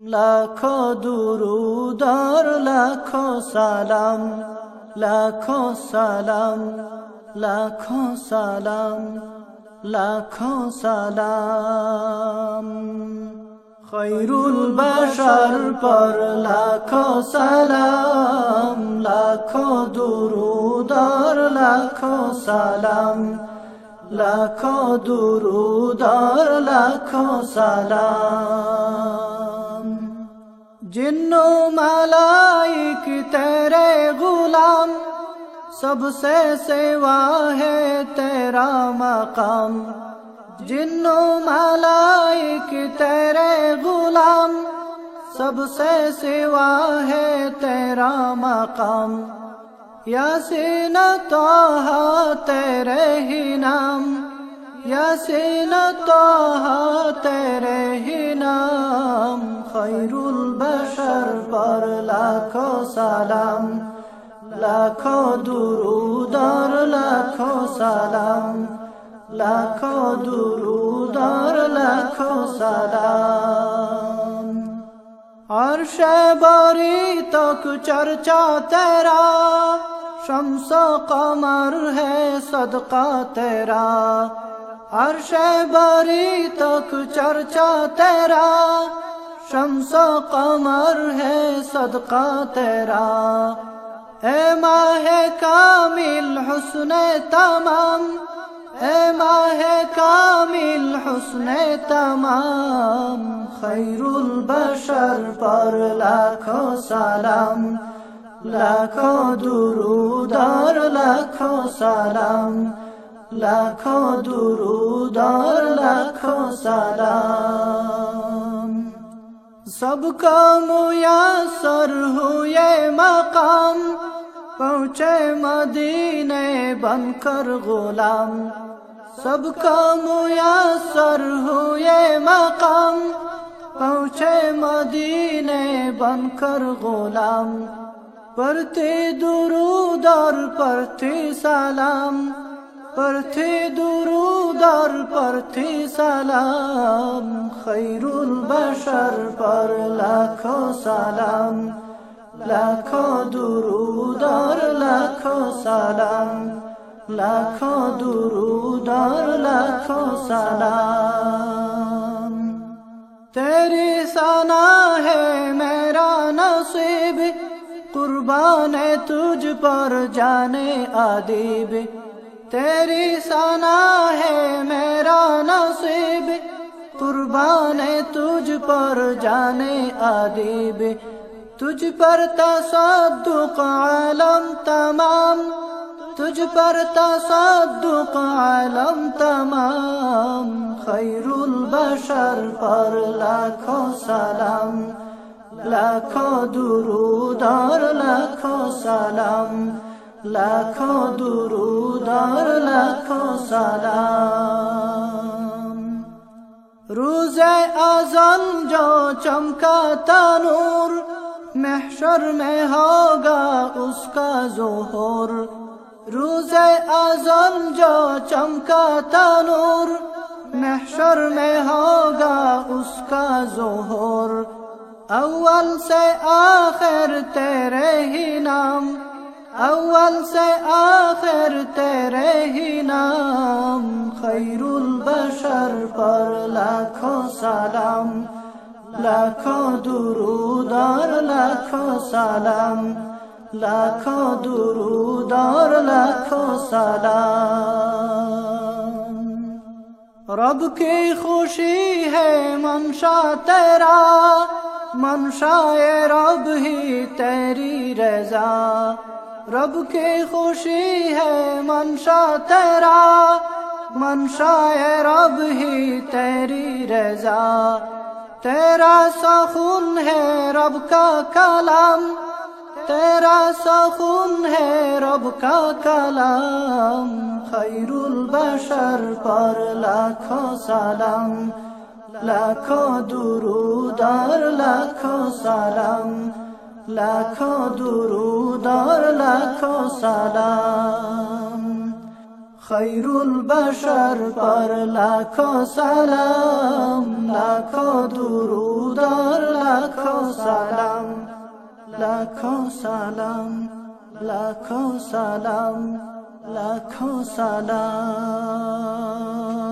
লাখো দুরূদ আর লাখো সালাম, লাখো সালাম, লাখো সালাম, লাখো সালাম। খৈরুল বাশার পর লাখো সালাম, লাখো দুরূদ আর লাখো সালাম, লাখো দুরূদ আর লাখো সালাম। जिन्नो मलाइक तेरे गुलाम, सबसे सिवा है तेरा मकाम। जिन्नो मलाइक तेरे गुलाम, सबसे सिवा है तेरा मकाम। यासीन तोहा तेरे ही नाम, यासीन तोहा तेरे ही नाम। खैरुल बशर पर लाखो सलाम, लाखो दुरूद और लाखो सलाम, लाखो दुरूद और लाखो सलाम। अर्शे बरी तक चर्चा तेरा, शम्सो कमर है सदका तेरा। अर्शे बरी तक चर्चा तेरा, शम्सो कमर है सदका तेरा। ए माहे कामिल हुस्ने तमाम, ए माहे कामिल हुस्ने तमाम। खैरुल बशर पर लाखो सलाम, लाखो दुरूद और लाखो सलाम, लाखो दुरूद और लाखो सलाम। सबको मुयस्सर हुए मकाम, पहुँचे मदीने बनकर गुलाम। सबको मुयस्सर हुए मकाम, पहुँचे मदीने बनकर गुलाम। पढ़ते दुरूद और पढ़ते सलाम, पढ़ते दुरूद और पढ़ते सलाम। खैरुल बशर पर लाखो सलाम, लाखो दुरूद और लाखो सलाम, लाखो दुरूद और लाखो सलाम। तेरी सना है मेरा नसीब, कुर्बान है तुझ पर जाने आदिब। तेरी सना है मेरा नसीब, कुर्बान है तुझ पर जाने आदिब। तुझ पर तसद्दुक़ आलम तमाम, तुझ पर तसद्दुक़ आलम तमाम। खैरुल बशर पर लाखो सलाम, लाखो दुरूद और लाखो सलाम, लाखो दुरूद और लाखो सलाम। रोज़े अज़ल जो चमका तनूर, महशर में होगा उसका ज़ुहूर। रोज़े अज़ल जो चमका तनूर, महशर में होगा उसका ज़ुहूर। अव्वल से आखिर तेरे ही नाम, अव्वल से आखिर तेरे ही नाम। खैरुल बशर पर लाखो सलाम, लाखो दुरूद और लाखो सलाम, लाखो दुरूद और लाखो सलाम। रब की खुशी है मंशा तेरा, मंशाए रब ही तेरी रज़ा। रब की खुशी है मंशा तेरा, मंशाए रब ही तेरी रज़ा। तेरा सखून है रब का कलाम, तेरा सखून है रब का कलाम। खैरुल बशर पर लाखो सलाम, लाखो दुरूद और लाखो सलाम, लाखो दुरूद और लाखो सलाम। खैरुल बशर पर लाखों सलाम, लाखों दुरूद और लाखों सलाम, लाखों सलाम, लाखों सलाम, लाखों सलाम।